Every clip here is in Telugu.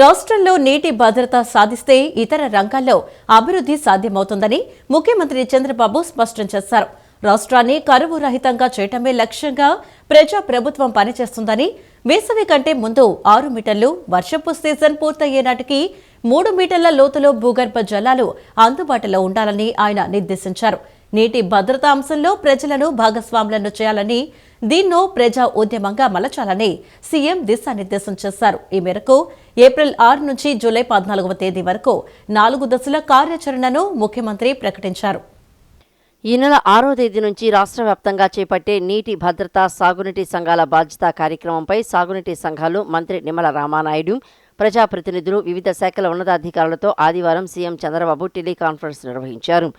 రాష్ట్రంలో నీటి భద్రత సాధిస్తే ఇతర రంగాల్లో అభివృద్ధి సాధ్యమవుతుందని ముఖ్యమంత్రి చంద్రబాబు స్పష్టం చేశారు. రాష్ట్రాన్ని కరువు రహితంగా చేయటమే లక్ష్యంగా ప్రభుత్వం పనిచేస్తుందని, వేసవి కంటే ముందు 6 మీటర్లు, వర్షపు సీజన్ పూర్తయ్యే నాటికి 3 మీటర్ల లోతులో భూగర్భ జలాలు అందుబాటులో ఉండాలని ఆయన నిర్దేశించారు. నీటి భద్రతా అంశంలో ప్రజలను భాగస్వాములను చేయాలని, దీన్నో ప్రజా ఉద్యమంగా మలచాలని సీఎం దిశానిర్దేశం చేశారు. ఈ మేరకు ఏప్రిల్ 6 నుంచి జూలై 14వ తేదీ వరకు 4 దశల కార్యాచరణను ముఖ్యమంత్రి ప్రకటించారు. ఈ నెల 6వ తేదీ నుంచి రాష్ట్ర వ్యాప్తంగా చేపట్టే నీటి భద్రత, సాగునీటి సంఘాల బాధ్యత కార్యక్రమంపై సాగునీటి సంఘాలు మంత్రి నిమ్మల రామానాయుడు, ప్రజాప్రతినిధులు, వివిధ శాఖల ఉన్నతాధికారులతో ఆదివారం సీఎం చంద్రబాబు టెలికాన్ఫరెన్స్ నిర్వహించారు.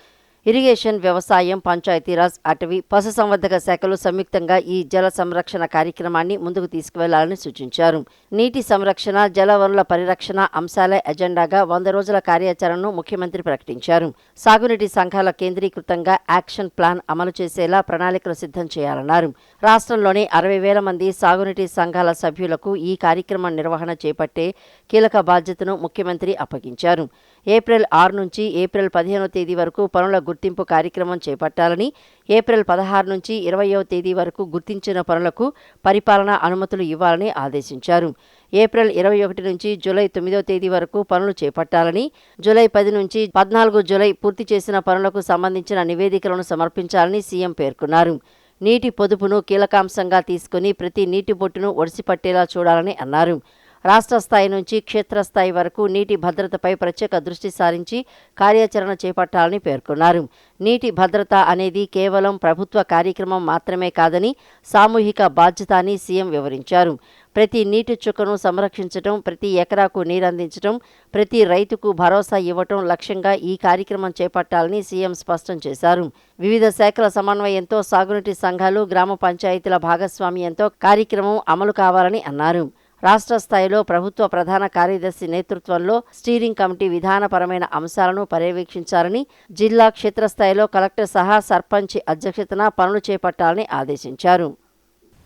ఇరిగేషన్, వ్యవసాయం, పంచాయతీరాజ్, అటవీ, పశుసంవర్ధక శాఖలు సంయుక్తంగా ఈ జల సంరక్షణ కార్యక్రమాన్ని ముందుకు తీసుకువెళ్లాలని సూచించారు. నీటి సంరక్షణ, జలవనరుల పరిరక్షణ అంశాలే ఎజెండాగా 100 రోజుల కార్యాచరణను ముఖ్యమంత్రి ప్రకటించారు. సాగునీటి సంఘాల కేంద్రీకృతంగా యాక్షన్ ప్లాన్ అమలు చేసేలా ప్రణాళికలు సిద్ధం చేయాలన్నారు. రాష్ట్రంలోని 60,000 మంది సాగునీటి సంఘాల సభ్యులకు ఈ కార్యక్రమం నిర్వహణ చేపట్టే కీలక బాధ్యతను ముఖ్యమంత్రి అప్పగించారు. ఏప్రిల్ 6 నుంచి ఏప్రిల్ 15వ తేదీ వరకు పనుల గుర్తింపు కార్యక్రమం చేపట్టాలని, ఏప్రిల్ 16 నుంచి 20వ తేదీ వరకు గుర్తించిన పనులకు పరిపాలనా అనుమతులు ఇవ్వాలని ఆదేశించారు. ఏప్రిల్ 21 నుంచి జూలై 9వ తేదీ వరకు పనులు చేపట్టాలని, జూలై 10 నుంచి 14 జూలై పూర్తి చేసిన పనులకు సంబంధించిన నివేదికలను సమర్పించాలని సీఎం పేర్కొన్నారు. నీటి పొదుపును కీలకాంశంగా తీసుకుని ప్రతి నీటి బొట్టును ఒడిసిపట్టేలా చూడాలని అన్నారు. రాష్ట్ర స్థాయి నుంచి క్షేత్రస్థాయి వరకు నీటి భద్రతపై ప్రత్యేక దృష్టి సారించి కార్యాచరణ చేపట్టాలని పేర్కొన్నారు. నీటి భద్రత అనేది కేవలం ప్రభుత్వ కార్యక్రమం మాత్రమే కాదని, సామూహిక బాధ్యత అని సీఎం వివరించారు. ప్రతి నీటి చుక్కను సంరక్షించడం, ప్రతి ఎకరాకు నీరందించడం, ప్రతి రైతుకు భరోసా ఇవ్వటం లక్ష్యంగా ఈ కార్యక్రమం చేపట్టాలని సీఎం స్పష్టం చేశారు. వివిధ శాఖల సమన్వయంతో, సాగునీటి సంఘాలు, గ్రామ పంచాయతీల భాగస్వామ్యంతో కార్యక్రమం అమలు కావాలని అన్నారు. రాష్ట్ర స్థాయిలో ప్రభుత్వ ప్రధాన కార్యదర్శి నేతృత్వంలో స్టీరింగ్ కమిటీ విధానపరమైన అంశాలను పర్యవేక్షించాలని, జిల్లా, క్షేత్రస్థాయిలో కలెక్టర్ సహా సర్పంచ్ అధ్యక్షతన పనులు చేపట్టాలని ఆదేశించారు.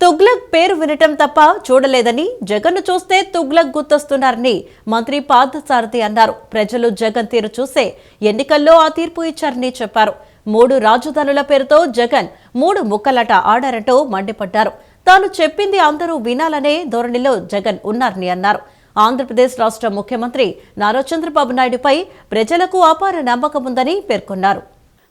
తుగ్లక్ పేరు వినటం తప్ప చూడలేదని, జగన్ను చూస్తే తుగ్లక్ గుర్తొస్తున్నారని మంత్రి పార్థసారథి అన్నారు. ప్రజలు జగన్ తీరు చూసే ఎన్నికల్లో ఆ తీర్పు ఇచ్చారని చెప్పారు. 3 రాజధానుల పేరుతో జగన్ 3 ముక్కలాట ఆడారంటూ మండిపడ్డారు. తాను చెప్పింది అందరూ వినాలనే ధోరణిలో జగన్ ఉన్నారని అన్నారు. ఆంధ్రప్రదేశ్ రాష్ట్ర ముఖ్యమంత్రి నారా చంద్రబాబు నాయుడుపై ప్రజలకు అపార నమ్మకం ఉందని పేర్కొన్నారు.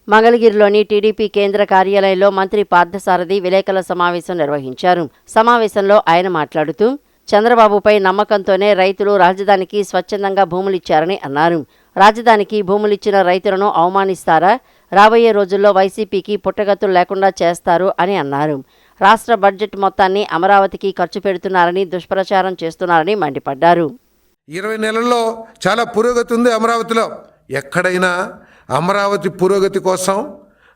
మంగళగిరిలోని టీడీపీ కేంద్ర కార్యాలయంలో మంత్రి పార్థసారథి విలేకరుల సమావేశం నిర్వహించారు. సమావేశంలో ఆయన మాట్లాడుతూ, చంద్రబాబుపై నమ్మకంతోనే రైతులు రాజధానికి స్వచ్ఛందంగా భూములిచ్చారని అన్నారు. రాజధానికి భూములిచ్చిన రైతులను అవమానిస్తారా? రాబోయే రోజుల్లో వైసీపీకి పుట్టగతులు లేకుండా చేస్తారు అని అన్నారు. రాష్ట్ర బడ్జెట్ మొత్తాన్ని అమరావతికి ఖర్చు పెడుతున్నారని, దుష్ప్రచారం చేస్తున్నారని మండిపడ్డారు. 20 నెలల్లో చాలా పురోగతి ఉంది అమరావతిలో. ఎక్కడైనా అమరావతి పురోగతి కోసం,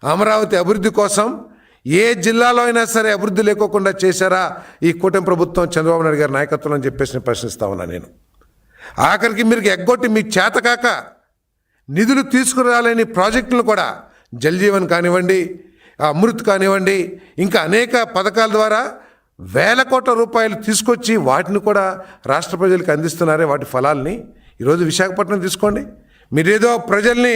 అమరావతి అభివృద్ధి కోసం ఏ జిల్లాలో అయినా సరే అభివృద్ధి లేకోకుండా చేశారా ఈ కూటమి ప్రభుత్వం, చంద్రబాబు నాయుడు గారి నాయకత్వం అని చెప్పేసి ప్రశ్నిస్తా ఉన్నా నేను. ఆఖరికి మీరు ఎగ్గొట్టి మీ చేతకాక నిధులు తీసుకురాలేని ప్రాజెక్టులను కూడా, జల్ జీవన్ కానివ్వండి, అమృత్ కానివ్వండి, ఇంకా అనేక పథకాల ద్వారా వేల కోట్ల రూపాయలు తీసుకొచ్చి వాటిని కూడా రాష్ట్ర ప్రజలకు అందిస్తున్నారే, వాటి ఫలాల్ని. ఈరోజు విశాఖపట్నం తీసుకోండి, మీరేదో ప్రజల్ని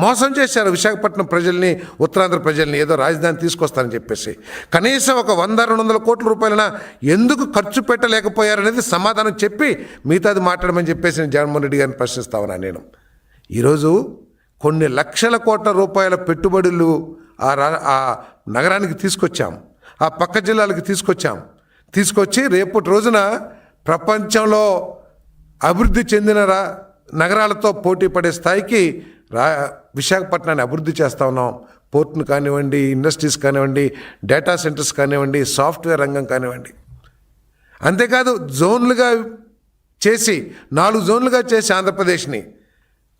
మోసం చేశారు. విశాఖపట్నం ప్రజల్ని, ఉత్తరాంధ్ర ప్రజల్ని ఏదో రాజధాని తీసుకొస్తారని చెప్పేసి కనీసం ఒక 100-200 కోట్ల రూపాయలైనా ఎందుకు ఖర్చు పెట్టలేకపోయారనేది సమాధానం చెప్పి మిగతాది మాట్లాడమని చెప్పేసి నేను జగన్మోహన్ రెడ్డి గారిని ప్రశ్నిస్తా ఉన్నా నేను. ఈరోజు కొన్ని లక్షల కోట్ల రూపాయల పెట్టుబడులు ఆ నగరానికి తీసుకొచ్చాం, ఆ పక్క జిల్లాలకు తీసుకొచ్చి రేపటి రోజున ప్రపంచంలో అభివృద్ధి చెందిన నగరాలతో పోటీ పడే స్థాయికి విశాఖపట్నాన్ని అభివృద్ధి చేస్తూ ఉన్నాం. పోర్టును కానివ్వండి, ఇండస్ట్రీస్ కానివ్వండి, డేటా సెంటర్స్ కానివ్వండి, సాఫ్ట్వేర్ రంగం కానివ్వండి. అంతేకాదు జోన్లుగా చేసి 4 జోన్లుగా చేసి ఆంధ్రప్రదేశ్ని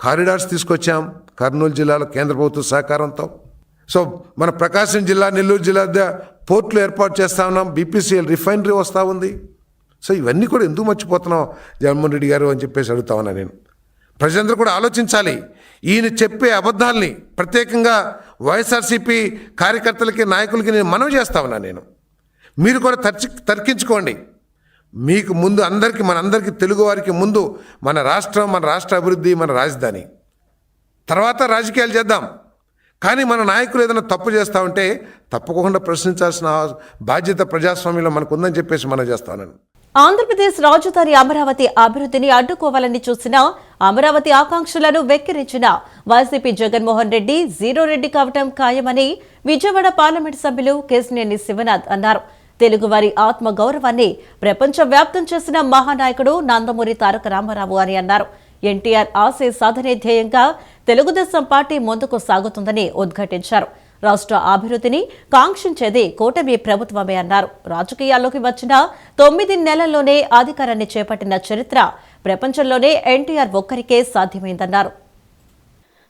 కారిడార్స్ తీసుకొచ్చాం. కర్నూలు జిల్లాలో కేంద్ర ప్రభుత్వ సహకారంతో. సో మన ప్రకాశం జిల్లా, నెల్లూరు జిల్లా పోర్టులు ఏర్పాటు చేస్తూ ఉన్నాం. బీపీసీఎల్ రిఫైనరీ వస్తూ ఉంది. సో ఇవన్నీ కూడా ఎందుకు మర్చిపోతున్నాం జగన్మోహన్ రెడ్డి గారు అని చెప్పేసి అడుగుతా ఉన్నా నేను. ప్రజలందరూ కూడా ఆలోచించాలి. ఈయన చెప్పే అబద్ధాలని ప్రత్యేకంగా వైఎస్ఆర్సీపీ కార్యకర్తలకి, నాయకులకి నేను మనవి చేస్తా ఉన్నా నేను. మీరు కూడా తర్కించుకోండి. మీకు ముందు అందరికీ మనందరికీ తెలుగు వారికి ముందు మన రాష్ట్రం, మన రాష్ట్ర అభివృద్ధి, మన రాజధాని, తర్వాత రాజకీయాలు చేద్దాం. కానీ మన నాయకులు ఏదైనా తప్పు చేస్తూ ఉంటే తప్పకుండా ప్రశ్నించాల్సిన బాధ్యత ప్రజాస్వామ్యంలో మనకు ఉందని చెప్పేసి మనం చేస్తానని. ఆంధ్రప్రదేశ్ రాజధాని అమరావతి అభివృద్ధిని అడ్డుకోవాలని చూసిన, అమరావతి ఆకాంక్షలను వెక్కిరించిన వైసీపీ జగన్మోహన్ రెడ్డి జీరో రెడ్డి కావటం ఖాయమని విజయవాడ పార్లమెంటు సభ్యులు కేశినేని శివనాథ్ అన్నారు. తెలుగువారి ఆత్మ గౌరవాన్ని ప్రపంచ వ్యాప్తం చేసిన మహానాయకుడు నందమూరి తారక రామారావు అని అన్నారు. ఎన్టీఆర్ ఆశయ సాధనే ధ్యేయంగా తెలుగుదేశం పార్టీ ముందుకు సాగుతుందని ఉద్ఘాటించారు. రాష్ట్ర అభివృద్ధిని కాంక్షించేది కూటమి ప్రభుత్వమే అన్నారు. రాజకీయాల్లోకి వచ్చిన 9 నెలల్లోనే అధికారాన్ని చేపట్టిన చరిత్ర ప్రపంచంలోనే ఎన్టీఆర్ ఒక్కరికే సాధ్యమైందన్నారు.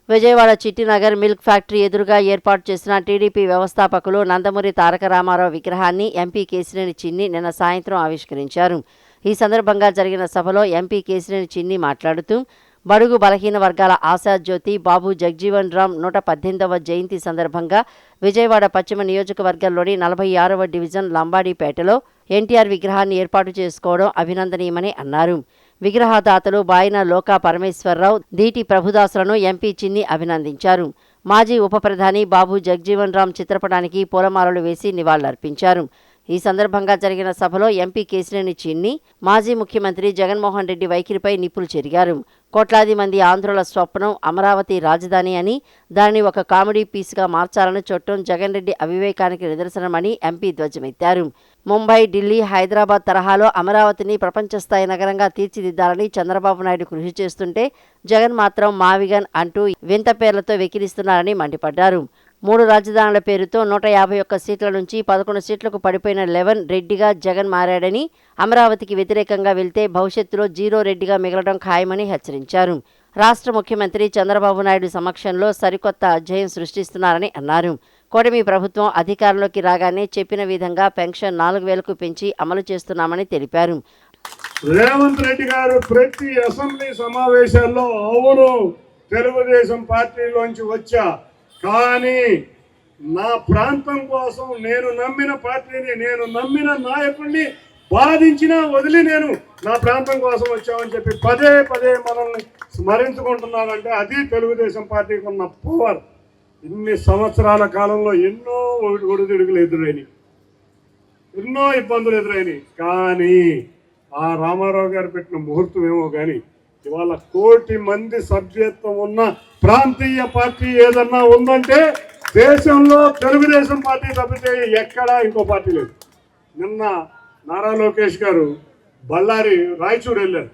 విజయవాడ చిట్టినగర్ మిల్క్ ఫ్యాక్టరీ ఎదురుగా ఏర్పాటు చేసిన టీడీపీ వ్యవస్థాపకులు నందమూరి తారక రామారావు విగ్రహాన్ని ఎంపీ కేశినేని చిన్ని నిన్న సాయంత్రం ఆవిష్కరించారు. ఈ సందర్భంగా జరిగిన సభలో ఎంపీ కేశినేని చిన్ని మాట్లాడుతూ, బడుగు బలహీన వర్గాల ఆశాజ్యోతి బాబు జగ్జీవన్ రామ్ 118వ జయంతి సందర్భంగా విజయవాడ పశ్చిమ నియోజకవర్గంలోని 46వ డివిజన్ లంబాడీపేటలో ఎన్టీఆర్ విగ్రహాన్ని ఏర్పాటు చేసుకోవడం అభినందనీయమని అన్నారు. విగ్రహదాతలు బాయిన లోకా పరమేశ్వరరావు, దీటి ప్రభుదాసులను ఎంపీ చిన్ని అభినందించారు. మాజీ ఉప ప్రధాని బాబు జగ్జీవన్ రామ్ చిత్రపటానికి పూలమాలలు వేసి నివాళులర్పించారు. ఈ సందర్భంగా జరిగిన సభలో ఎంపీ కేశినేని చిన్ని మాజీ ముఖ్యమంత్రి జగన్మోహన్ రెడ్డి వైఖరిపై నిప్పులు చెరిగారు. కోట్లాది మంది ఆంధ్రుల స్వప్నం అమరావతి రాజధాని అని, దానిని ఒక కామెడీ పీస్గా మార్చాలని చూడటం జగన్ రెడ్డి అవివేకానికి నిదర్శనమని ఎంపీ ధ్వజమెత్తారు. ముంబై, ఢిల్లీ, హైదరాబాద్ తరహాలో అమరావతిని ప్రపంచస్థాయి నగరంగా తీర్చిదిద్దాలని చంద్రబాబు నాయుడు కృషి చేస్తుంటే జగన్ మాత్రం మావిగన్ అంటూ వింత పేర్లతో వెకిరిస్తున్నారని మండిపడ్డారు. 3 రాజధానుల పేరుతో 151 సీట్ల నుంచి 11 సీట్లకు పడిపోయిన 11 రెడ్డిగా జగన్ మారాడని, అమరావతికి వ్యతిరేకంగా వెళ్తే భవిష్యత్తులో జీరో రెడ్డిగా మిగలడం ఖాయమని హెచ్చరించారు. రాష్ట్ర ముఖ్యమంత్రి చంద్రబాబు నాయుడు సమక్షంలో సరికొత్త అధ్యాయం సృష్టిస్తున్నారని అన్నారు. కూటమి ప్రభుత్వం అధికారంలోకి రాగానే చెప్పిన విధంగా పెన్షన్ 4,000కు పెంచి అమలు చేస్తున్నామని తెలిపారు. రేవంత్ రెడ్డి గారు ప్రతి అసెంబ్లీ సమావేశాల్లో అవును తెలుగుదేశం పార్టీలోంచి వచ్చా, కానీ నా ప్రాంతం కోసం నేను నమ్మిన పార్టీని, నేను నమ్మిన నాయకుడిని బాధించినా వదిలి నేను నా ప్రాంతం కోసం వచ్చామని చెప్పి పదే పదే మనల్ని స్మరించుకుంటున్నారంటే అది తెలుగుదేశం పార్టీకి ఉన్న పవర్. ఇన్ని సంవత్సరాల కాలంలో ఎన్నో ఒడిదుడుకులు ఎదురైనాయి, ఎన్నో ఇబ్బందులు ఎదురైనాయి. కానీ ఆ రామారావు గారు పెట్టిన ముహూర్తం ఏమో కానీ ఇవాళ 1 కోటి మంది సభ్యత్వం ఉన్న ప్రాంతీయ పార్టీ ఏదన్నా ఉందంటే దేశంలో తెలుగుదేశం పార్టీ తప్పితే ఎక్కడా ఇంకో పార్టీ లేదు. నిన్న నారా లోకేష్ గారు బళ్ళారి రాయచూరు వెళ్ళారు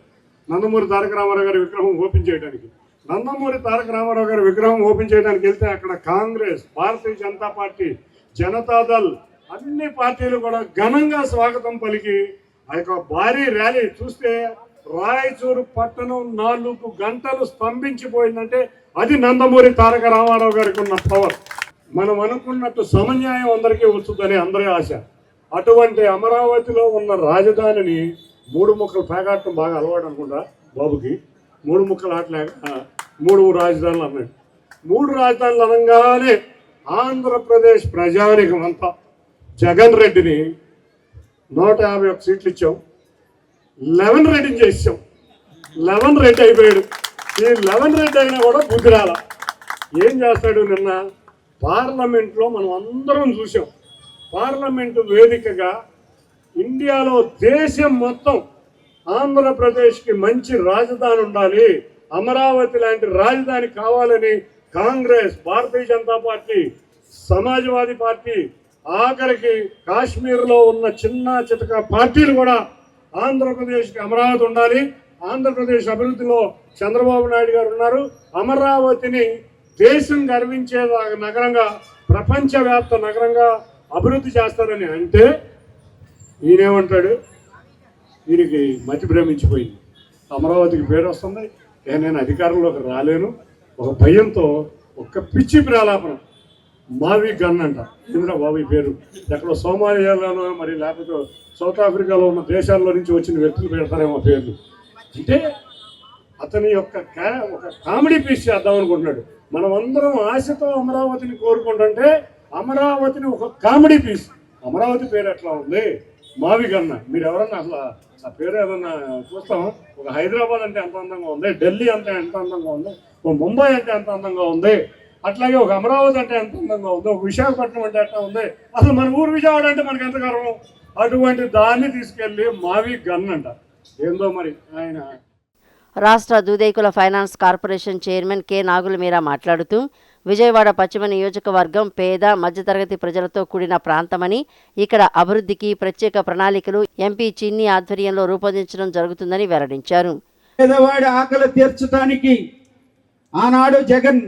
నందమూరి తారక రామారావు గారి విగ్రహం ఓపెన్ చేయడానికి. నందమూరి తారక రామారావు గారి విగ్రహం ఓపెన్ చేయడానికి వెళ్తే అక్కడ కాంగ్రెస్, భారతీయ జనతా పార్టీ, జనతాదళ్ అన్ని పార్టీలు కూడా ఘనంగా స్వాగతం పలికి ఆ యొక్క భారీ ర్యాలీ చూస్తే రాయచూరు పట్టణం 4 గంటలు స్తంభించిపోయిందంటే అది నందమూరి తారక రామారావు గారికి ఉన్న పవర్. మనం అనుకున్నట్టు సమన్యాయం అందరికీ వచ్చుదని అందరి ఆశ. అటువంటి అమరావతిలో ఉన్న రాజధానిని 3 ముక్కలు పేకాటం బాగా అలవాటు అనుకుంటా బాబుకి. 3 ముక్కలు ఆటలేక 3 రాజధానులు అన్నాడు. 3 రాజధానులు అనగానే ఆంధ్రప్రదేశ్ ప్రజానికం అంతా జగన్ రెడ్డిని 151 సీట్లు ఇచ్చాం, 11 రెడ్డిని చేసాం. 11 రెడ్డి అయిపోయాడు. ఈ 11 రెడ్డి అయినా కూడా బుద్ధి రాల. ఏం చేస్తాడు? నిన్న పార్లమెంట్లో మనం అందరం చూసాం. పార్లమెంటు వేదికగా ఇండియాలో దేశం మొత్తం ఆంధ్రప్రదేశ్కి మంచి రాజధాని ఉండాలి, అమరావతి లాంటి రాజధాని కావాలని కాంగ్రెస్, భారతీయ జనతా పార్టీ, సమాజ్వాదీ పార్టీ, ఆఖరికి కాశ్మీర్లో ఉన్న చిన్న చితక పార్టీలు కూడా ఆంధ్రప్రదేశ్కి అమరావతి ఉండాలి, ఆంధ్రప్రదేశ్ అభివృద్ధిలో చంద్రబాబు నాయుడు గారు ఉన్నారు, అమరావతిని దేశం గర్వించే నగరంగా, ప్రపంచవ్యాప్త నగరంగా అభివృద్ధి చేస్తారని అంటే ఈయనేమంటాడు? వీరికి మతి భ్రమించిపోయింది. అమరావతికి పేరు వస్తుంది, నేను అధికారంలోకి రాలేను, ఒక భయంతో ఒక్క పిచ్చి ప్రాలాపన. మావి గన్ అంట. ఇంద్ర బాబు ఈ పేరు ఎక్కడో సోమాలియాలోనో మరి లేకపోతే సౌత్ ఆఫ్రికాలో ఉన్న దేశాల్లో నుంచి వచ్చిన వ్యక్తులు పెడతారేమో పేర్లు. అంటే అతని యొక్క ఒక కామెడీ పీస్ చేద్దాం అనుకుంటున్నాడు. మనం అందరం ఆశతో అమరావతిని కోరుకుంటుంటే అమరావతిని ఒక కామెడీ పీస్. అమరావతి పేరు ఎట్లా ఉంది? మావి గన్న. మీరు ఎవరన్నా అసలు నా పేరు ఏదన్నా చూస్తాం, ఒక హైదరాబాద్ అంటే ఎంత అందంగా ఉంది, ఢిల్లీ అంటే ఎంత అందంగా ఉంది, ఒక ముంబై అంటే ఎంత అందంగా ఉంది, అట్లాగే ఒక అమరావతి అంటే ఎంత అందంగా ఉంది, ఒక విశాఖపట్నం అంటే ఎట్లా ఉంది, అసలు మన ఊరు విజయవాడ అంటే మనకి ఎంత గర్వం. అటువంటి దాన్ని తీసుకెళ్ళి మావి గన్ అంట. ఏందో మరి ఆయన. రాష్ట్ర దూదేకుల finance corporation chairman K Nagulameera మాట్లాడుతూ విజయవాడ పశ్చిమ నియోజకవర్గం పేద మధ్యతరగతి ప్రజలతో కూడిన ప్రాంతమని, ఇక్కడ అభివృద్ధికి ప్రత్యేక ప్రణాళికలు ఎంపీ చిన్ని ఆధ్వర్యంలో రూపొందించడం జరుగుతుందని వెల్లడించారు. పేదవాడి ఆకలి తీర్చడానికి ఆనాడు జగన్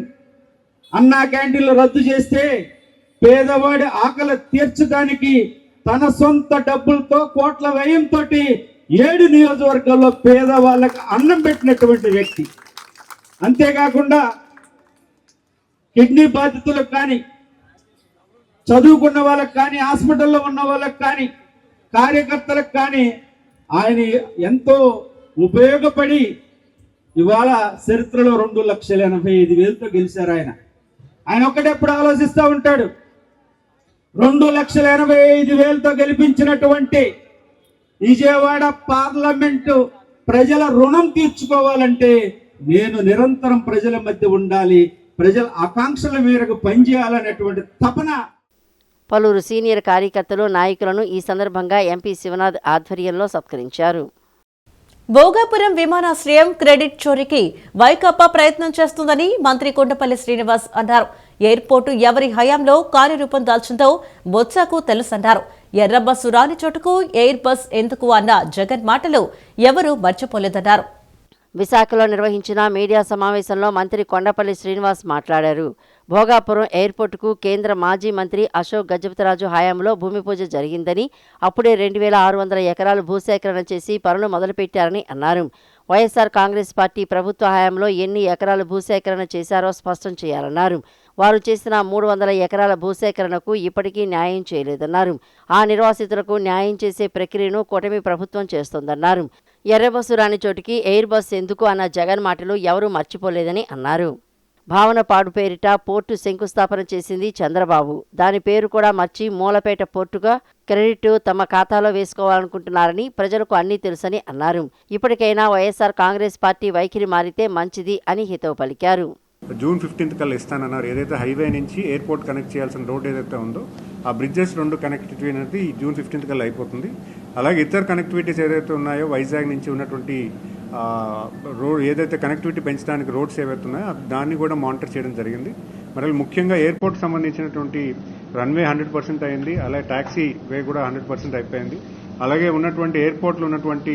అన్నా క్యాంటీన్లు రద్దు చేస్తే పేదవాడి ఆకలి తీర్చడానికి తన సొంత డబ్బులతో కోట్ల వ్యయంతో 7 నియోజకవర్గాల్లో పేదవాళ్ళకి అన్నం పెట్టినటువంటి వ్యక్తి. అంతేకాకుండా కిడ్నీ బాధితులకు కానీ, చదువుకున్న వాళ్ళకి కానీ, హాస్పిటల్లో ఉన్న వాళ్ళకి కానీ, కార్యకర్తలకు కానీ ఆయన ఎంతో ఉపయోగపడి ఇవాళ చరిత్రలో 2,85,000తో గెలిచారు. ఆయన ఒక్కటెప్పుడు ఆలోచిస్తూ ఉంటాడు, 2,85,000తో గెలిపించినటువంటి విజయవాడ పార్లమెంటు ప్రజల రుణం తీర్చుకోవాలంటే నేను నిరంతరం ప్రజల మధ్య ఉండాలి, ప్రజల ఆకాంక్షల మేరకు పనిచేయాలనేటువంటి తపన. పలువురు సీనియర్ కార్యకర్తలు, నాయకులను ఈ సందర్భంగా ఎంపీ శివనాథ్ ఆధ్వర్యంలో సత్కరించారు. భోగాపురం విమానాశ్రయం క్రెడిట్ చోరీకి వైకాపా ప్రయత్నం చేస్తుందని మంత్రి కొండపల్లి శ్రీనివాస్ అన్నారు. ఎయిర్పోర్టు ఎవరి హయాంలో కార్యరూపం దాల్చిందో బొత్సకు తెలుసన్నారు. ఎర్ర బస్సు రాని చోటుకు ఎయిర్ బస్ ఎందుకు అన్న జగన్ మాటలు ఎవరూ మర్చిపోలేదన్నారు. విశాఖలో నిర్వహించిన మీడియా సమావేశంలో మంత్రి కొండపల్లి శ్రీనివాస్ మాట్లాడారు. భోగాపురం ఎయిర్పోర్టుకు కేంద్ర మాజీ మంత్రి అశోక్ గజపతిరాజు హయాంలో భూమి పూజ జరిగిందని, అప్పుడే 2,600 ఎకరాలు భూసేకరణ చేసి పనులు మొదలుపెట్టారని అన్నారు. వైఎస్ఆర్ కాంగ్రెస్ పార్టీ ప్రభుత్వ హయాంలో ఎన్ని ఎకరాలు భూసేకరణ చేశారో స్పష్టం చేయాలన్నారు. వారు చేసిన 300 ఎకరాల భూసేకరణకు ఇప్పటికీ న్యాయం చేయలేదన్నారు. ఆ నిర్వాసితులకు న్యాయం చేసే ప్రక్రియను కూటమి ప్రభుత్వం చేస్తోందన్నారు. ఎర్రబస్సు రాని చోటికి ఎయిర్ బస్ ఎందుకు అన్న జగన్ మాటలు ఎవరూ మర్చిపోలేదని అన్నారు. భావనపాడు పేరిట పోర్టు శంకుస్థాపన చేసింది చంద్రబాబు. దాని పేరు కూడా మర్చి మూలపేట పోర్టుగా క్రెడిట్ తమ ఖాతాలో వేసుకోవాలనుకుంటున్నారని ప్రజలకు అన్నీ తెలుసని అన్నారు. ఇప్పటికైనా వైఎస్ఆర్ కాంగ్రెస్ పార్టీ వైఖరి మారితే మంచిది అని హితవు పలికారు. జూన్ 15th కల్లా ఇస్తానన్నారు. ఏదైతే హైవే నుంచి ఎయిర్పోర్ట్ కనెక్ట్ చేయాల్సిన రోడ్ ఏదైతే ఉందో ఆ బ్రిడ్జెస్ 2 కనెక్టివిటీ అనేది జూన్ 15th కల్లా అయిపోతుంది. అలాగే ఇతర కనెక్టివిటీస్ ఏదైతే ఉన్నాయో వైజాగ్ నుంచి ఉన్నటువంటి రోడ్ ఏదైతే కనెక్టివిటీ పెంచడానికి రోడ్స్ ఏవైతే ఉన్నాయో దాన్ని కూడా మానిటర్ చేయడం జరిగింది. మరి ముఖ్యంగా ఎయిర్పోర్ట్ సంబంధించినటువంటి రన్వే 100% అయింది. అలాగే ట్యాక్సీ వే కూడా 100% అయిపోయింది. అలాగే ఉన్నటువంటి ఎయిర్పోర్ట్లో ఉన్నటువంటి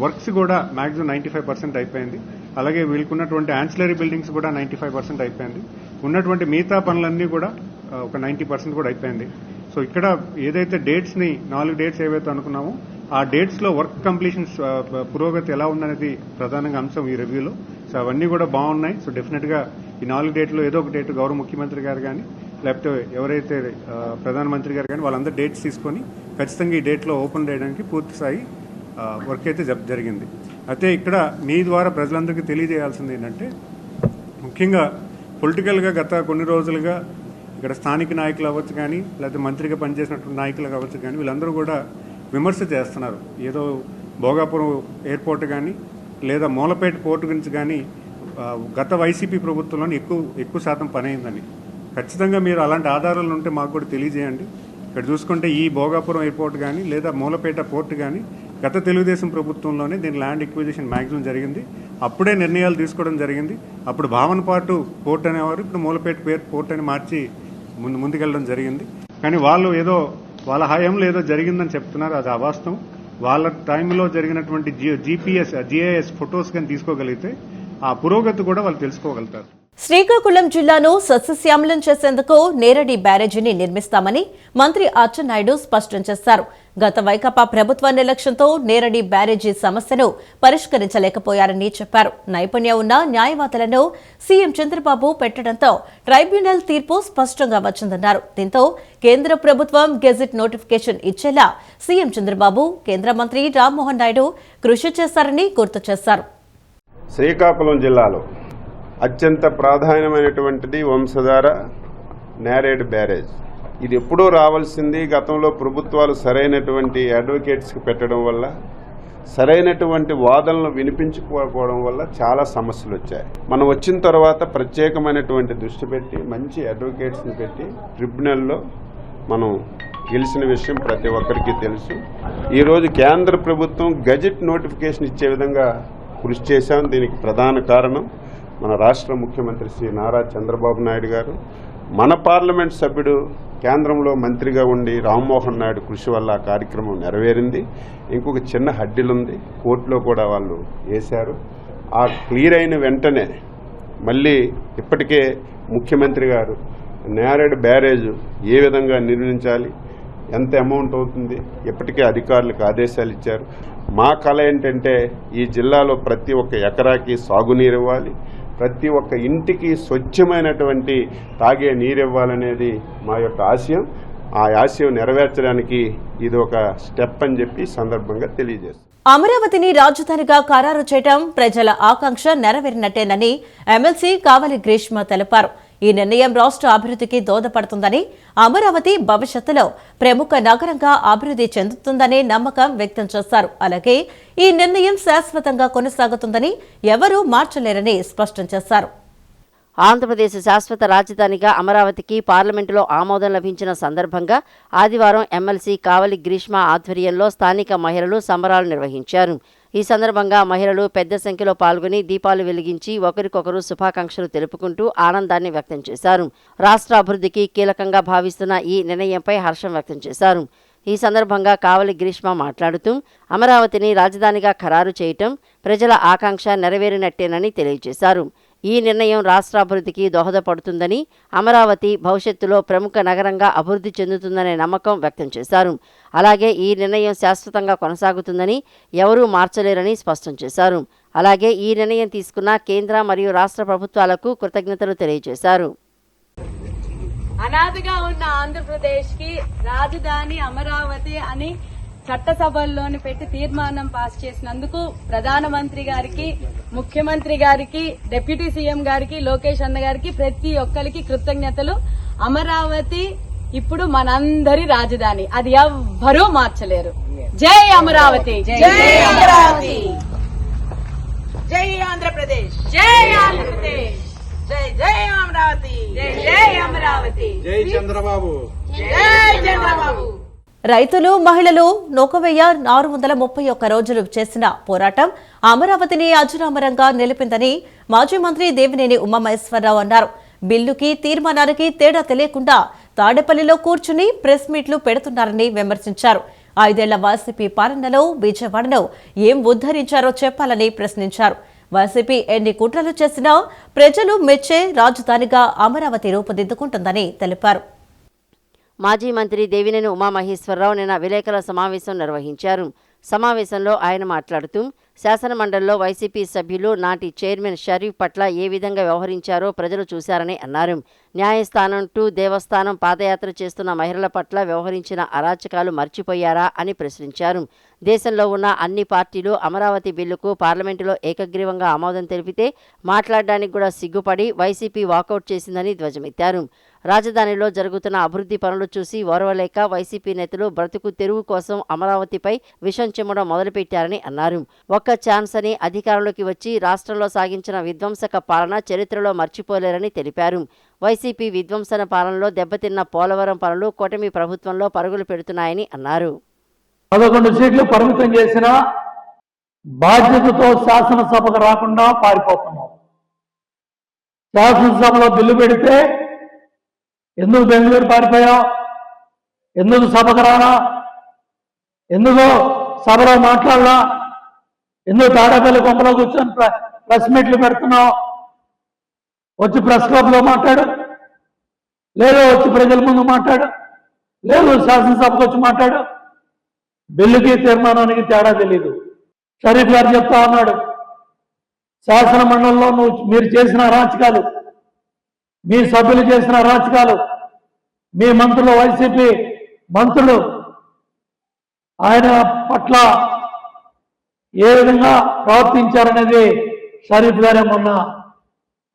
వర్క్స్ కూడా మ్యాక్సిమం 95% అయిపోయింది. అలాగే వీళ్ళకున్నటువంటి యాన్సిలరీ బిల్డింగ్స్ కూడా 95% అయిపోయింది. ఉన్నటువంటి మిగతా పనులన్నీ కూడా ఒక 90% కూడా అయిపోయింది. సో ఇక్కడ ఏదైతే డేట్స్ని 4 డేట్స్ ఏవైతే అనుకున్నామో ఆ డేట్స్లో వర్క్ కంప్లీషన్స్ పురోగతి ఎలా ఉందనేది ప్రధానంగా అంశం ఈ రివ్యూలో. సో అవన్నీ కూడా బాగున్నాయి. సో డెఫినెట్గా ఈ 4 డేట్లో ఏదో ఒక డేట్ గౌరవ ముఖ్యమంత్రి గారు కానీ లేకపోతే ఎవరైతే ప్రధానమంత్రి గారు కానీ వాళ్ళందరూ డేట్స్ తీసుకొని ఖచ్చితంగా ఈ డేట్లో ఓపెన్ చేయడానికి పూర్తి స్థాయి వర్క్ అయితే జరిగింది. అయితే ఇక్కడ మీ ద్వారా ప్రజలందరికీ తెలియజేయాల్సింది ఏంటంటే ముఖ్యంగా పొలిటికల్గా గత కొన్ని రోజులుగా ఇక్కడ స్థానిక నాయకులు అవ్వచ్చు కానీ లేకపోతే మంత్రిగా పనిచేసినటువంటి నాయకులు కావచ్చు కానీ వీళ్ళందరూ కూడా విమర్శ చేస్తున్నారు. ఏదో భోగాపురం ఎయిర్పోర్ట్ కానీ లేదా మూలపేట పోర్టు గురించి కానీ గత వైసీపీ ప్రభుత్వంలోని ఎక్కువ శాతం పని అయిందని. ఖచ్చితంగా మీరు అలాంటి ఆధారాలు ఉంటే మాకు కూడా తెలియజేయండి. ఇక్కడ చూసుకుంటే ఈ భోగాపురం ఎయిర్పోర్ట్ కానీ లేదా మూలపేట పోర్టు కానీ గత తెలుగుదేశం ప్రభుత్వంలోనే దీని ల్యాండ్ ఎక్విజిషన్ మ్యాక్సిమం జరిగింది. అప్పుడే నిర్ణయాలు తీసుకోవడం జరిగింది. అప్పుడు భావనపాటు పోర్ట్ అనేవారు, ఇప్పుడు మూలపేట పోర్ట్ అని మార్చి ముందుకెళ్ళడం జరిగింది. కానీ వాళ్ళు ఏదో వాళ్ళ హయాంలో ఏదో జరిగిందని చెప్తున్నారు. అది అవాస్తవం. వాళ్ళ టైంలో జరిగినటువంటి GIS ఫొటోస్ కానీ తీసుకోగలిగితే ఆ పురోగతి కూడా వాళ్ళు తెలుసుకోగలుగుతారు. శ్రీకాకుళం జిల్లాను సస్యశ్యామలం చేసేందుకు నేరడి బ్యారేజీని నిర్మిస్తామని మంత్రి అచ్చెన్నాయుడు స్పష్టం చేశారు. గత వైకాపా ప్రభుత్వ నిర్లక్ష్యంతో నేరడి బ్యారేజీ సమస్యను పరిష్కరించలేకపోయారని చెప్పారు. నైపుణ్యం ఉన్న న్యాయవాదులను సీఎం చంద్రబాబు పెట్టడంతో ట్రైబ్యునల్ తీర్పు స్పష్టంగా వచ్చిందన్నారు. దీంతో కేంద్ర ప్రభుత్వం గెజిట్ నోటిఫికేషన్ ఇచ్చేలా సీఎం చంద్రబాబు, కేంద్ర మంత్రి రామ్మోహన్ నాయుడు కృషి చేశారని గుర్తు చేశారు. శ్రీకాకుళం జిల్లాలో అత్యంత ప్రాధాన్యమైనటువంటిది వంశధార నేరేడ్ బ్యారేజ్. ఇది ఎప్పుడూ రావాల్సింది. గతంలో ప్రభుత్వాలు సరైనటువంటి అడ్వకేట్స్కి పెట్టడం వల్ల సరైనటువంటి వాదనలు వినిపించుకోకపోవడం వల్ల చాలా సమస్యలు వచ్చాయి. మనం వచ్చిన తర్వాత ప్రత్యేకమైనటువంటి దృష్టి పెట్టి మంచి అడ్వకేట్స్ని పెట్టి ట్రిబ్యునల్లో మనం గెలిచిన విషయం ప్రతి ఒక్కరికి తెలుసు. ఈరోజు కేంద్ర ప్రభుత్వం గజెట్ నోటిఫికేషన్ ఇచ్చే విధంగా కృషి చేశాం. దీనికి ప్రధాన కారణం మన రాష్ట్ర ముఖ్యమంత్రి శ్రీ నారా చంద్రబాబు నాయుడు గారు, మన పార్లమెంట్ సభ్యుడు కేంద్రంలో మంత్రిగా ఉండి రామ్మోహన్ నాయుడు కృషి వల్ల ఆ కార్యక్రమం నెరవేరింది. ఇంకొక చిన్న హడ్డిలుంది, కోర్టులో కూడా వాళ్ళు వేశారు. ఆ క్లియర్ అయిన వెంటనే మళ్ళీ ఇప్పటికే ముఖ్యమంత్రి గారు నేరేడ్ బ్యారేజ్ ఏ విధంగా నిర్మించాలి, ఎంత అమౌంట్ అవుతుంది, ఇప్పటికే అధికారులకు ఆదేశాలు ఇచ్చారు. మా కళ ఏంటంటే ఈ జిల్లాలో ప్రతి ఒక్క ఎకరాకి సాగునీరు ఇవ్వాలి, ప్రతి ఒక్క ఇంటికి స్వచ్ఛమైనటువంటి తాగే నీరు ఇవ్వాలనేది మా యొక్క ఆశయం. ఆ ఆశయం నెరవేర్చడానికి ఇది ఒక స్టెప్ అని చెప్పి సందర్భంగా తెలియజేస్తాం. అమరావతిని రాజధానిగా ఖరారు చేయడం ప్రజల ఆకాంక్ష నెరవేరినట్టేనని ఎమ్మెల్సీ కావలి గ్రీష్మ తెలిపారు. ఈ నిర్ణయం రాష్ట్ర అభివృద్ధికి దోహదపడుతుందని, అమరావతి భవిష్యత్తులో ప్రముఖ నగరంగా అభివృద్ధి చెందుతుందనే నమ్మకం వ్యక్తం చేశారు. అలాగే ఈ నిర్ణయం శాశ్వతంగా కొనసాగుతుందని ఎవరూ మార్చలేరని స్పష్టం చేశారు. ఆంధ్రప్రదేశ్ శాశ్వత రాజధానిగా అమరావతికి పార్లమెంటులో ఆమోదం లభించిన సందర్భంగా ఆదివారం ఎమ్మెల్సీ కావలి గ్రీష్మ ఆధ్వర్యంలో స్థానిక మహిళలు సంబరాలు నిర్వహించారు. ఈ సందర్భంగా మహిళలు పెద్ద సంఖ్యలో పాల్గొని దీపాలు వెలిగించి ఒకరికొకరు శుభాకాంక్షలు తెలుపుకుంటూ ఆనందాన్ని వ్యక్తం చేశారు. రాష్ట్ర అభివృద్ధికి కీలకంగా భావిస్తున్న ఈ నిర్ణయంపై హర్షం వ్యక్తం చేశారు. ఈ సందర్భంగా కావలి గ్రీష్మ మాట్లాడుతూ అమరావతిని రాజధానిగా ఖరారు చేయటం ప్రజల ఆకాంక్ష నెరవేరినట్టేనని తెలియజేశారు. ఈ నిర్ణయం రాష్ట్ర అభివృద్ధికి దోహదపడుతుందని, అమరావతి భవిష్యత్తులో ప్రముఖ నగరంగా అభివృద్ధి చెందుతుందనే నమ్మకం వ్యక్తం చేశారు. అలాగే ఈ నిర్ణయం శాశ్వతంగా కొనసాగుతుందని ఎవరూ మార్చలేరని స్పష్టం చేశారు. అలాగే ఈ నిర్ణయం తీసుకున్న కేంద్ర మరియు రాష్ట్ర ప్రభుత్వాలకు కృతజ్ఞతలు తెలియజేశారు. అనాదిగా ఉన్న ఆంధ్రప్రదేశ్ కి రాజధాని అమరావతి అని చట్టసభల్లోని పెట్టి తీర్మానం పాస్ చేసినందుకు ప్రధానమంత్రి గారికి, ముఖ్యమంత్రి గారికి, డిప్యూటీ సీఎం గారికి, లోకేష్ అన్న గారికి ప్రతి ఒక్కరికి కృతజ్ఞతలు. అమరావతి ఇప్పుడు మనందరి రాజధాని, అది ఎవ్వరూ మార్చలేరు. జై అమరావతి, జై అమరావతి, జై ఆంధ్రప్రదేశ్, జై ఆంధ్రప్రదేశ్, జై జై అమరావతి, జై జై అమరావతి, జై చంద్రబాబు, జై చంద్రబాబు. రైతులు, మహిళలు 1631 రోజులు చేసిన పోరాటం అమరావతిని అజరామరంగా నిలిపిందని మాజీ మంత్రి దేవినేని ఉమామహేశ్వరరావు అన్నారు. బిల్లుకి తీర్మానానికి తేడా తెలియకుండా తాడేపల్లిలో కూర్చుని ప్రెస్ మీట్లు పెడుతున్నారని విమర్శించారు. 5 ఏళ్ల వైసీపీ పాలనలో విజయవాడను ఏం ఉద్ధరించారో చెప్పాలని ప్రశ్నించారు. వైసీపీ ఎన్ని కుట్రలు చేసినా ప్రజలు మెచ్చే రాజధానిగా అమరావతి రూపుదిద్దుకుంటుందని తెలిపారు. మాజీ మంత్రి దేవినేని ఉమామహేశ్వరరావు నిన్న విలేకరుల సమావేశం నిర్వహించారు. సమావేశంలో ఆయన మాట్లాడుతూ శాసనమండలిలో వైసీపీ సభ్యులు నాటి చైర్మన్ షరీఫ్ పట్ల ఏ విధంగా వ్యవహరించారో ప్రజలు చూశారని అన్నారు. న్యాయస్థానం టు దేవస్థానం పాదయాత్ర చేస్తున్న మహిళల పట్ల వ్యవహరించిన అరాచకాలు మర్చిపోయారా అని ప్రశ్నించారు. దేశంలో ఉన్న అన్ని పార్టీలు అమరావతి బిల్లుకు పార్లమెంటులో ఏకగ్రీవంగా ఆమోదం తెలిపితే మాట్లాడడానికి కూడా సిగ్గుపడి వైసీపీ వాకౌట్ చేసిందని ధ్వజమెత్తారు. రాజధానిలో జరుగుతున్న అభివృద్ధి పనులు చూసి ఓర్వలేక వైసీపీ నేతలు బ్రతుకు తెరువు కోసం అమరావతిపై విషం చిమ్మడం మొదలుపెట్టారని అన్నారు. ఒక్క ఛాన్స్ అని అధికారంలోకి వచ్చి రాష్ట్రంలో సాగించిన విధ్వంసక పాలన చరిత్రలో మర్చిపోలేరని తెలిపారు. వైసీపీ విధ్వంసన పాలనలో దెబ్బతిన్న పోలవరం పనులు కూటమి ప్రభుత్వంలో పరుగులు పెడుతున్నాయని అన్నారు. 11 సీట్లు పరిమితం చేసిన బాధ్యతతో శాసనసభకు రాకుండా పారిపోతున్నాం. శాసనసభలో బిల్లు పెడితే ఎందుకు బెంగళూరు పారిపోయాం, ఎందుకు సభకు రానా, ఎందుకు సభలో మాట్లాడలా, ఎందుకు తాడేపల్లి కొంపలో కూర్చొని ప్రెస్ మీట్లు పెడుతున్నావు, వచ్చి ప్రెస్ క్లబ్లో మాట్లాడు, లేదు వచ్చి ప్రజల ముందు మాట్లాడు, లేదు శాసనసభకు వచ్చి మాట్లాడు. బిల్లుకి తీర్మానానికి తేడా తెలీదు. షరీఫ్ గారు చెప్తా ఉన్నాడు, శాసన మండలిలో మీరు చేసిన అరాచకాలు, మీ సభ్యులు చేసిన అరాచకాలు, మీ మంత్రులు, వైసీపీ మంత్రులు ఆయన పట్ల ఏ విధంగా ప్రవర్తించారనేది షరీఫ్ గారే మొన్న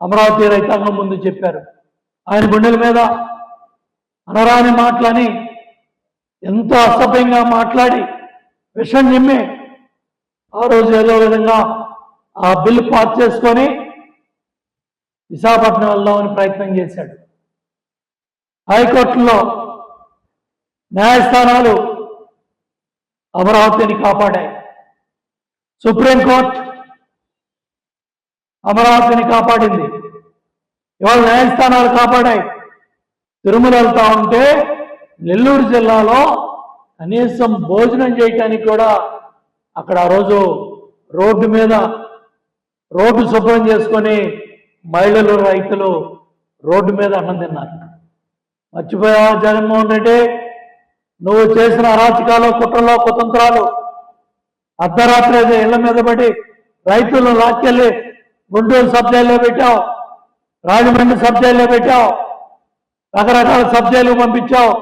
అమరావతి రైతాంగం ముందు చెప్పారు. ఆయన గుండెల మీద అనరాని మాటలని ఎంతో అసభ్యంగా మాట్లాడి విషం నిమ్మి ఆ రోజు ఏదో విధంగా ఆ బిల్లు పాస్ చేసుకొని విశాఖపట్నం వెళ్దామని ప్రయత్నం చేశాడు. హైకోర్టులో న్యాయస్థానాలు అమరావతిని కాపాడాయి. సుప్రీంకోర్టు అమరావతిని కాపాడింది. ఇవాళ న్యాయస్థానాలు కాపాడాయి. తిరుమల వెళ్తా ఉంటే నెల్లూరు జిల్లాలో కనీసం భోజనం చేయటానికి కూడా అక్కడ ఆ రోజు రోడ్డు మీద రోడ్డు శుభ్రం చేసుకొని మహిళలు రైతులు రోడ్డు మీద అన్నం తిన్నారు. మర్చిపోయా జగన్మోహన్ రెడ్డి, నువ్వు చేసిన అరాచకాలు, కుట్రలో కుతంత్రాలు, అర్ధరాత్రి ఇళ్ల మీద పడి రైతులను లాక్కెళ్ళి గుంటూరు సబ్ జైల్లో పెట్టావు, రాజమండ్రి సబ్ జైల్లో పెట్టావు, రకరకాల సబ్ జైలు పంపించావు.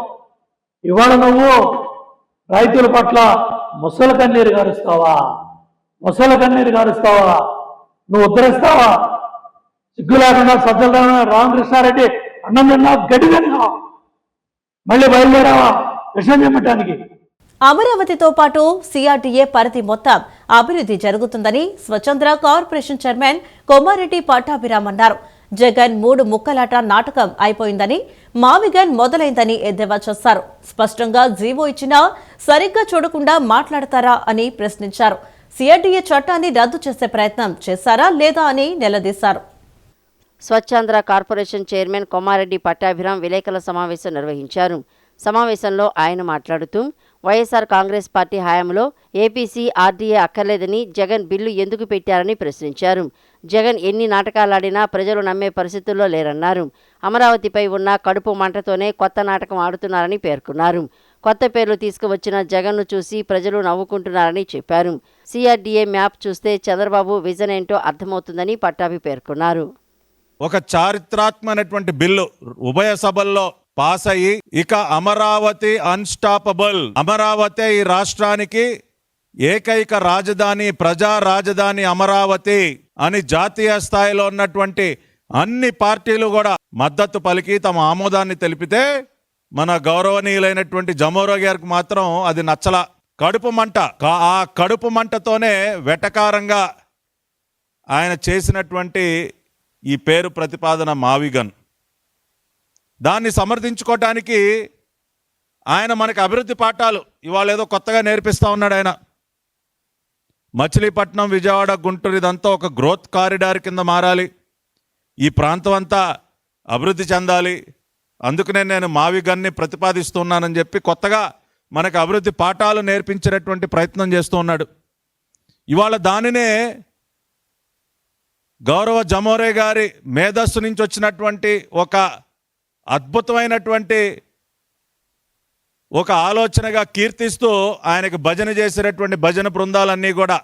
ఇవాళ నువ్వు రైతుల పట్ల ముసలి కన్నీరు గారుస్తావా? ముసలి కన్నీరు గారుస్తావా? నువ్వు ఉద్ధరిస్తావా? సిగ్గు లేకుండా సజ్జల రామకృష్ణారెడ్డి అన్నం తిన్నా గడ్డి తిన్నావా? మళ్ళీ బయలుదేరావా విషయం చెప్పటానికి? అమరావతితో పాటు సిఆర్డీఏ పరిధి మొత్తం అభివృద్ధి జరుగుతుందని స్వతంత్ర కార్పొరేషన్ చైర్మన్ కొమారెడ్డి పట్టాభిరామ్ అన్నారు. జగన్ 3 ముక్కలాట నాటకం అయిపోయిందని, మావిగన్ మొదలైందని ఎద్దేవా చేశారు. స్పష్టంగా జీవో ఇచ్చినా సరిగ్గా చూడకుండా మాట్లాడతారా అని ప్రశ్నించారు. సిఆర్డీఏ చట్టాన్ని రద్దు చేసే ప్రయత్నం చేశారా లేదా అని నిలదీశారు. స్వచ్ఛాంధ్ర కార్పొరేషన్ చైర్మన్ కొమారెడ్డి పట్టాభిరామ్ విలేకరుల సమావేశం నిర్వహించారు. సమావేశంలో ఆయన మాట్లాడుతూ వైఎస్ఆర్ కాంగ్రెస్ పార్టీ హయాంలో ఏపీసీ ఆర్డీఏ అక్కర్లేదని జగన్ బిల్లు ఎందుకు పెట్టారని ప్రశ్నించారు. జగన్ ఎన్ని నాటకాలాడినా ప్రజలు నమ్మే పరిస్థితుల్లో లేరన్నారు. అమరావతిపై ఉన్న కడుపు మంటతోనే కొత్త నాటకం ఆడుతున్నారని పేర్కొన్నారు. కొత్త పేర్లు తీసుకువచ్చిన జగన్ను చూసి ప్రజలు నవ్వుకుంటున్నారని చెప్పారు. సిఆర్డీఏ మ్యాప్ చూస్తే చంద్రబాబు విజన్ ఏంటో అర్థమవుతుందని పట్టాభి పేర్కొన్నారు. ఒక చారిత్రాత్మకమైనటువంటి బిల్లు ఉభయ సభల్లో పాస్ అయ్యి ఇక అమరావతి అన్స్టాపబుల్, అమరావతి ఈ రాష్ట్రానికి ఏకైక రాజధాని, ప్రజా రాజధాని అమరావతి అని జాతీయ స్థాయిలో ఉన్నటువంటి అన్ని పార్టీలు కూడా మద్దతు పలికి తమ ఆమోదాన్ని తెలిపితే మన గౌరవనీయులైనటువంటి జమోరా గారికి మాత్రం అది నచ్చల. కడుపు మంట, ఆ కడుపు మంటతోనే వెటకారంగా ఆయన చేసినటువంటి ఈ పేరు ప్రతిపాదన మావిగన్. దాన్ని సమర్థించుకోవటానికి ఆయన మనకి అభివృద్ధి పాఠాలు ఇవాళ ఏదో కొత్తగా నేర్పిస్తూ ఉన్నాడు. ఆయన మచిలీపట్నం, విజయవాడ, గుంటూరు ఇదంతా ఒక గ్రోత్ కారిడార్ కింద మారాలి, ఈ ప్రాంతం అంతా అభివృద్ధి చెందాలి, అందుకనే నేను మావిగన్ని ప్రతిపాదిస్తున్నానని చెప్పి కొత్తగా మనకు అభివృద్ధి పాఠాలు నేర్పించేటటువంటి ప్రయత్నం చేస్తూ ఉన్నాడు. ఇవాళ దానినే గౌరవ జమోరే గారి మేధస్సు నుంచి వచ్చినటువంటి ఒక అద్భుతమైనటువంటి ఒక ఆలోచనగా కీర్తిస్తూ ఆయనకు భజన చేసేటటువంటి భజన బృందాలన్నీ కూడా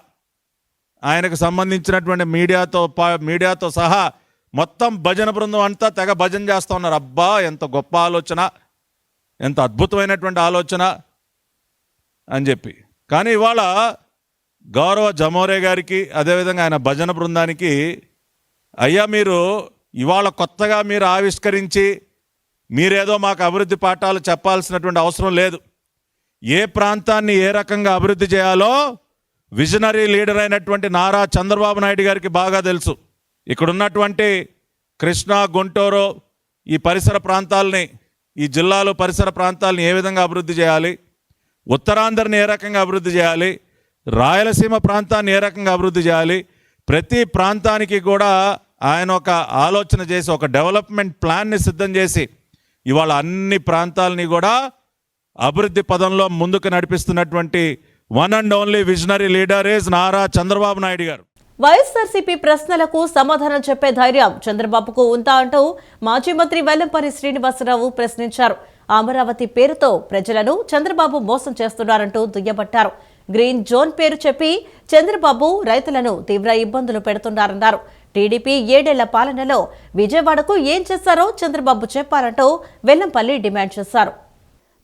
ఆయనకు సంబంధించినటువంటి మీడియాతో సహా మొత్తం భజన బృందం అంతా తెగ భజన చేస్తూ ఉన్నారు. అబ్బా ఎంత గొప్ప ఆలోచన, ఎంత అద్భుతమైనటువంటి ఆలోచన అని చెప్పి. కానీ ఇవాళ గౌరవ జమోరే గారికి అదేవిధంగా ఆయన భజన బృందానికి, అయ్యా మీరు ఇవాళ కొత్తగా మీరు ఆవిష్కరించి మీరేదో మాకు అభివృద్ధి పాఠాలు చెప్పాల్సినటువంటి అవసరం లేదు. ఏ ప్రాంతాన్ని ఏ రకంగా అభివృద్ధి చేయాలో విజనరీ లీడర్ అయినటువంటి నారా చంద్రబాబు నాయుడు గారికి బాగా తెలుసు. ఇక్కడున్నటువంటి కృష్ణా, గుంటూరు ఈ పరిసర ప్రాంతాలని, ఈ జిల్లాలో పరిసర ప్రాంతాలని ఏ విధంగా అభివృద్ధి చేయాలి, ఉత్తరాంధ్రని ఏ రకంగా అభివృద్ధి చేయాలి, రాయలసీమ ప్రాంతాన్ని ఏ రకంగా అభివృద్ధి చేయాలి, ప్రతి ప్రాంతానికి కూడా ఆయన ఒక ఆలోచన చేసి ఒక డెవలప్మెంట్ ప్లాన్ని సిద్ధం చేసి ఇవాళ అన్ని ప్రాంతాలని కూడా అభివృద్ధి పదంలో ముందుకు నడిపిస్తున్నటువంటి one and only visionary leader is Nara Chandrababu Naidu garu. YSRCP ప్రశ్నలకు సమాధానం చెప్పే ధైర్యం చంద్రబాబుకు ఉందా అంటూ మాజీ మంత్రి వెల్లంపల్లి శ్రీనివాసరావు ప్రశ్నించారు. అమరావతి పేరుతో ప్రజలను చంద్రబాబు మోసం చేస్తున్నారంటూ దుయ్యబట్టారు. గ్రీన్ జోన్ పేరు చెప్పి చంద్రబాబు రైతులను తీవ్ర ఇబ్బందులు పెడుతున్నారన్నారు. టీడీపీ 7 ఏళ్ల పాలనలో విజయవాడకు ఏం చేశారో చంద్రబాబు చెప్పారంటూ వెల్లంపల్లి డిమాండ్ చేశారు.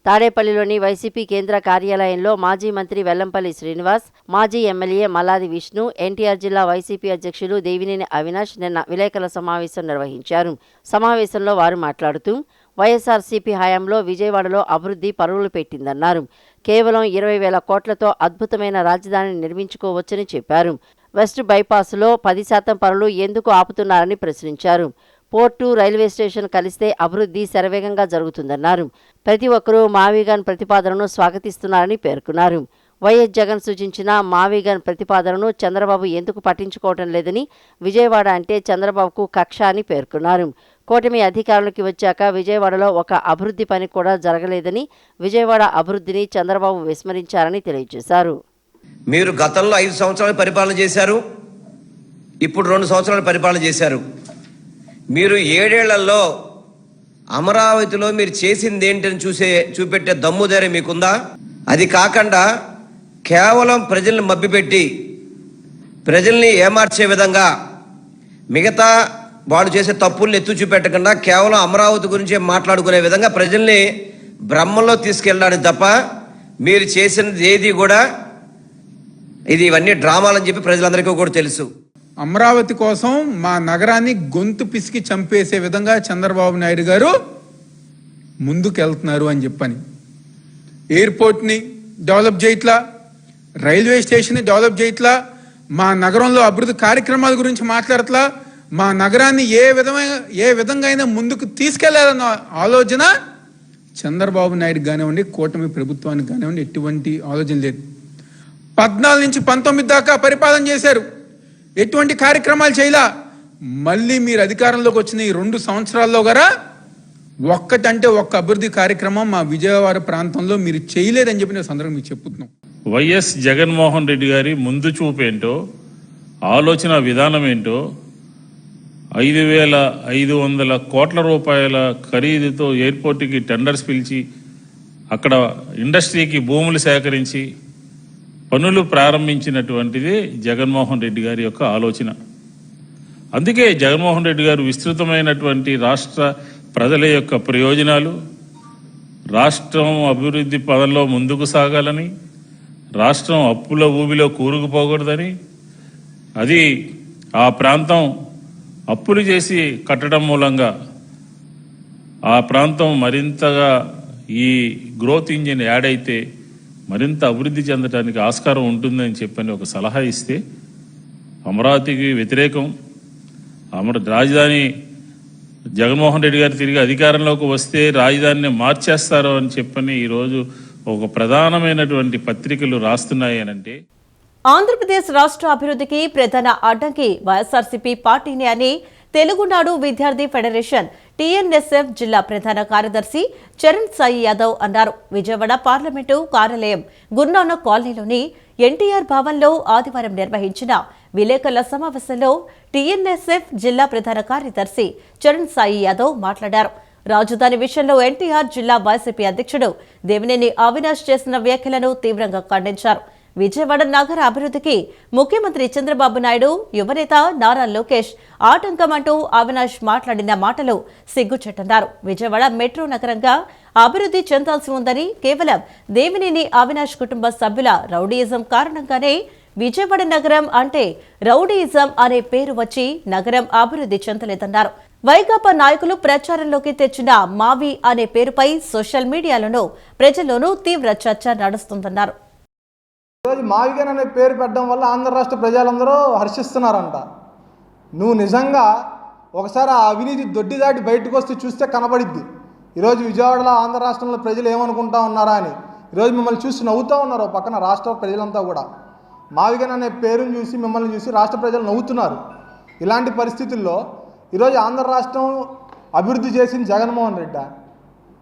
తాడేపల్లిలోని వైసీపీ కేంద్ర కార్యాలయంలో మాజీ మంత్రి వెల్లంపల్లి శ్రీనివాస్, మాజీ ఎమ్మెల్యే మల్లాది విష్ణు, ఎన్టీఆర్ జిల్లా వైసీపీ అధ్యక్షులు దేవినేని అవినాష్ నిన్న విలేకరుల సమావేశం నిర్వహించారు. సమావేశంలో వారు మాట్లాడుతూ వైఎస్ఆర్సీపీ హయాంలో విజయవాడలో అభివృద్ధి పరుగులు పెట్టిందన్నారు. కేవలం 20,000 కోట్లతో అద్భుతమైన రాజధానిని నిర్మించుకోవచ్చని చెప్పారు. వెస్ట్ బైపాస్లో 10% పనులు ఎందుకు ఆపుతున్నారని ప్రశ్నించారు. పోర్టు, రైల్వే స్టేషన్ కలిస్తే అభివృద్ధి శరవేగంగా జరుగుతుందన్నారు. ప్రతి ఒక్కరూ మావిగన్ ప్రతిపాదనను స్వాగతిస్తున్నారని పేర్కొన్నారు. వైఎస్ జగన్ సూచించిన మావిగన్ ప్రతిపాదనను చంద్రబాబు ఎందుకు పట్టించుకోవటం లేదని, విజయవాడ అంటే చంద్రబాబుకు కక్ష అని పేర్కొన్నారు. కూటమి అధికారంలోకి వచ్చాక విజయవాడలో ఒక అభివృద్ధి పని కూడా జరగలేదని, విజయవాడ అభివృద్ధిని చంద్రబాబు విస్మరించారని తెలియజేశారు. మీరు గతంలో 5 సంవత్సరాలు పరిపాలన చేశారు, ఇప్పుడు 2 సంవత్సరాలు పరిపాలన చేశారు. మీరు 7 ఏళ్లలో అమరావతిలో మీరు చేసింది ఏంటని చూపెట్టే దమ్ము ధైర్యం మీకుందా? అది కాకుండా కేవలం ప్రజల్ని మభ్యపెట్టి ప్రజల్ని ఏమార్చే విధంగా మిగతా వాళ్ళు చేసే తప్పుల్ని ఎత్తు చూపెట్టకుండా కేవలం అమరావతి గురించే మాట్లాడుకునే విధంగా ప్రజల్ని బ్రహ్మంలో తీసుకెళ్ళడానికి తప్ప మీరు చేసినది ఏది కూడా ఇవన్నీ డ్రామాలని చెప్పి ప్రజలందరికీ కూడా తెలుసు. అమరావతి కోసం మా నగరాన్ని గొంతు పిసికి చంపేసే విధంగా చంద్రబాబు నాయుడు గారు ముందుకెళ్తున్నారు అని చెప్పని, ఎయిర్పోర్ట్ని డెవలప్ చేయట్లా, రైల్వే స్టేషన్ని డెవలప్ చేయట్లా, మా నగరంలో అభివృద్ధి కార్యక్రమాల గురించి మాట్లాడట్లా, మా నగరాన్ని ఏ విధంగా అయినా ముందుకు తీసుకెళ్లాలన్న ఆలోచన చంద్రబాబు నాయుడు కానివ్వండి, కూటమి ప్రభుత్వానికి కానివ్వండి ఎటువంటి ఆలోచన లేదు. 14 నుంచి 19 దాకా పరిపాలన చేశారు, ఎటువంటి కార్యక్రమాలు చేయలా. మళ్ళీ మీరు అధికారంలోకి వచ్చిన ఈ 2 సంవత్సరాల్లో గారా ఒక్కటంటే ఒక్క అభివృద్ధి కార్యక్రమం మా విజయవాడ ప్రాంతంలో మీరు చేయలేదని చెప్పి నేను సందర్భంగా మీకు చెప్తున్నాం. వైఎస్ జగన్మోహన్ రెడ్డి గారి ముందు చూపేంటో, ఆలోచన విధానం ఏంటో, 5,500 కోట్ల రూపాయల ఖరీదుతో ఎయిర్పోర్ట్కి టెండర్స్ పిలిచి అక్కడ ఇండస్ట్రీకి భూములు సేకరించి పనులు ప్రారంభించినటువంటిది జగన్మోహన్ రెడ్డి గారి యొక్క ఆలోచన. అందుకే జగన్మోహన్ రెడ్డి గారు విస్తృతమైనటువంటి రాష్ట్ర ప్రజల యొక్క ప్రయోజనాలు, రాష్ట్రం అభివృద్ధి పదంలో ముందుకు సాగాలని, రాష్ట్రం అప్పుల ఊబిలో కూరుకుపోకూడదని, అది ఆ ప్రాంతం అప్పులు చేసి కట్టడం మూలంగా ఆ ప్రాంతం మరింతగా ఈ గ్రోత్ ఇంజిన్ యాడ్ అయితే మరింత అభివృద్ధి చెందడానికి ఆస్కారం ఉంటుందని చెప్పని ఒక సలహా ఇస్తే, అమరావతికి వ్యతిరేకం, రాజధాని జగన్మోహన్ రెడ్డి గారు తిరిగి అధికారంలోకి వస్తే రాజధానిని మార్చేస్తారు అని చెప్పని ఈరోజు ఒక ప్రధానమైనటువంటి పత్రికలు రాస్తున్నాయి అనంటే, ఆంధ్రప్రదేశ్ రాష్ట్ర అభివృద్ధికి ప్రధాన అడ్డంకి వైఎస్ఆర్సీపీ పార్టీని అని తెలుగునాడు విద్యార్థి ఫెడరేషన్ టీఎన్ఎస్ఎఫ్ జిల్లా ప్రధాన కార్యదర్శి చరణ్ సాయి యాదవ్ అన్నారు. విజయవాడ పార్లమెంటు కార్యాలయం గున్నాన కాలనీలోని ఎన్టీఆర్ భవన్లో ఆదివారం నిర్వహించిన విలేకరుల సమావేశంలో టీఎన్ఎస్ఎఫ్ జిల్లా ప్రధాన కార్యదర్శి చరణ్ సాయి యాదవ్ మాట్లాడారు. రాజధాని విషయంలో ఎన్టీఆర్ జిల్లా వైసీపీ అధ్యక్షుడు దేవినేని అవినాష్ చేసిన వ్యాఖ్యలను తీవ్రంగా ఖండించారు. విజయవాడ నగర అభివృద్ధికి ముఖ్యమంత్రి చంద్రబాబు నాయుడు, యువనేత నారా లోకేష్ ఆటంకమంటూ అవినాష్ మాట్లాడిన మాటలు సిగ్గుచెట్టన్నారు. విజయవాడ మెట్రో నగరంగా అభివృద్ధి చెందాల్సి ఉందని, కేవలం దేవినేని అవినాష్ కుటుంబ సభ్యుల రౌడీయిజం కారణంగానే విజయవాడ నగరం అంటే రౌడీయిజం అనే పేరు వచ్చి నగరం అభివృద్ధి చెందలేదన్నారు. వైకాపా నాయకులు ప్రచారంలోకి తెచ్చిన మావి అనే పేరుపై సోషల్ మీడియాలోనూ ప్రజల్లోనూ తీవ్ర చర్చ నడుస్తుందన్నారు. ఈరోజు మావిగన్ అనే పేరు పెట్టడం వల్ల ఆంధ్ర రాష్ట్ర ప్రజలందరూ హర్షిస్తున్నారంట. నువ్వు నిజంగా ఒకసారి ఆ అవినీతి దొడ్డి దాటి బయటకు వస్తే చూస్తే కనబడిద్ది. ఈరోజు విజయవాడలో ఆంధ్ర రాష్ట్రంలో ప్రజలు ఏమనుకుంటా ఉన్నారా అని ఈరోజు మిమ్మల్ని చూసి నవ్వుతూ ఉన్నారు. పక్కన రాష్ట్ర ప్రజలంతా కూడా మావిగన్ అనే పేరును చూసి మిమ్మల్ని చూసి రాష్ట్ర ప్రజలు నవ్వుతున్నారు. ఇలాంటి పరిస్థితుల్లో ఈరోజు ఆంధ్ర రాష్ట్రం అభివృద్ధి చేసింది జగన్మోహన్ రెడ్డి.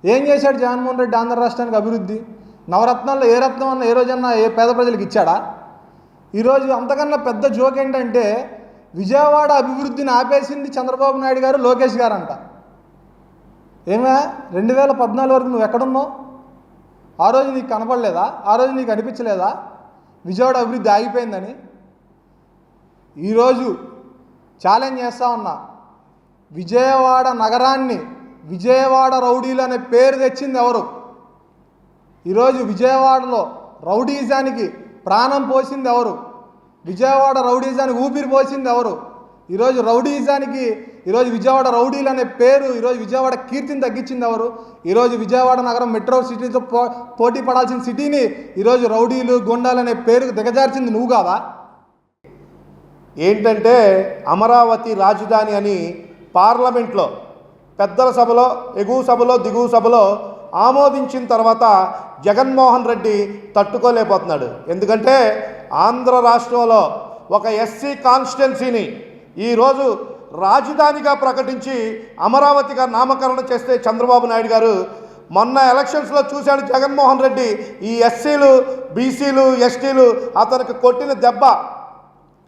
ఏం చేశాడు జగన్మోహన్ రెడ్డి ఆంధ్ర రాష్ట్రానికి అభివృద్ధి? నవరత్నాల్లో ఏ రత్నం అన్నా ఏ రోజన్నా ఏ పేద ప్రజలకు ఇచ్చాడా? ఈరోజు అంతకన్నా పెద్ద జోక్ ఏంటంటే విజయవాడ అభివృద్ధిని ఆపేసింది చంద్రబాబు నాయుడు గారు, లోకేష్ గారు అంట. ఏమే 2014 వరకు నువ్వు ఎక్కడున్నావు? ఆ రోజు నీకు కనపడలేదా? ఆ రోజు నీకు అనిపించలేదా విజయవాడ అభివృద్ధి ఆగిపోయిందని? ఈరోజు ఛాలెంజ్ చేస్తూ ఉన్నా, విజయవాడ నగరాన్ని విజయవాడ రౌడీలు అనే పేరు తెచ్చింది ఎవరు? ఈరోజు విజయవాడలో రౌడీజానికి ప్రాణం పోసింది ఎవరు? విజయవాడ రౌడీజానికి ఊపిరి పోసింది ఎవరు? ఈరోజు రౌడీజానికి ఈరోజు విజయవాడ రౌడీలు అనే పేరు ఈరోజు విజయవాడ కీర్తిని తగ్గించింది ఎవరు? ఈరోజు విజయవాడ నగరం మెట్రో సిటీతో పోటీ పడాల్సిన సిటీని ఈరోజు రౌడీలు గొండాలు అనే పేరుకు దిగజార్చింది నువ్వు కాదా? ఏంటంటే అమరావతి రాజధాని అని పార్లమెంట్లో పెద్దల సభలో, ఎగువ సభలో, దిగువ సభలో ఆమోదించిన తర్వాత జగన్మోహన్ రెడ్డి తట్టుకోలేకపోతున్నాడు. ఎందుకంటే ఆంధ్ర రాష్ట్రంలో ఒక ఎస్సీ కాన్స్టిట్యున్సీని ఈరోజు రాజధానిగా ప్రకటించి అమరావతిగా నామకరణం చేస్తే చంద్రబాబు నాయుడు గారు మొన్న ఎలక్షన్స్లో చూశాడు జగన్మోహన్ రెడ్డి. ఈ ఎస్సీలు, బీసీలు, ఎస్టీలు అతనికి కొట్టిన దెబ్బ,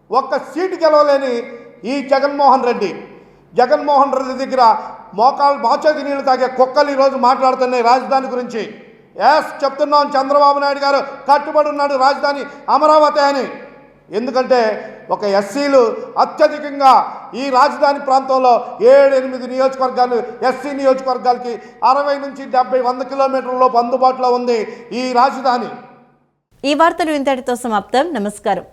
ఒక్క సీటు గెలవలేని ఈ జగన్మోహన్ రెడ్డి దగ్గర మోచేతి నీళ్ళు తాగే కుక్కలు ఈరోజు మాట్లాడుతున్నాయి రాజధాని గురించి. చెప్తున్నాం, చంద్రబాబు నాయుడు గారు కట్టుబడి ఉన్నాడు రాజధాని అమరావతి అని. ఎందుకంటే ఒక ఎస్సీలు అత్యధికంగా ఈ రాజధాని ప్రాంతంలో 7-8 నియోజకవర్గాలు ఎస్సీ నియోజకవర్గాలకి 60 నుంచి 70-100 కిలోమీటర్లలోపు అందుబాటులో ఉంది ఈ రాజధాని. ఈ వార్తలు ఇంతటితో సమాప్తం. నమస్కారం.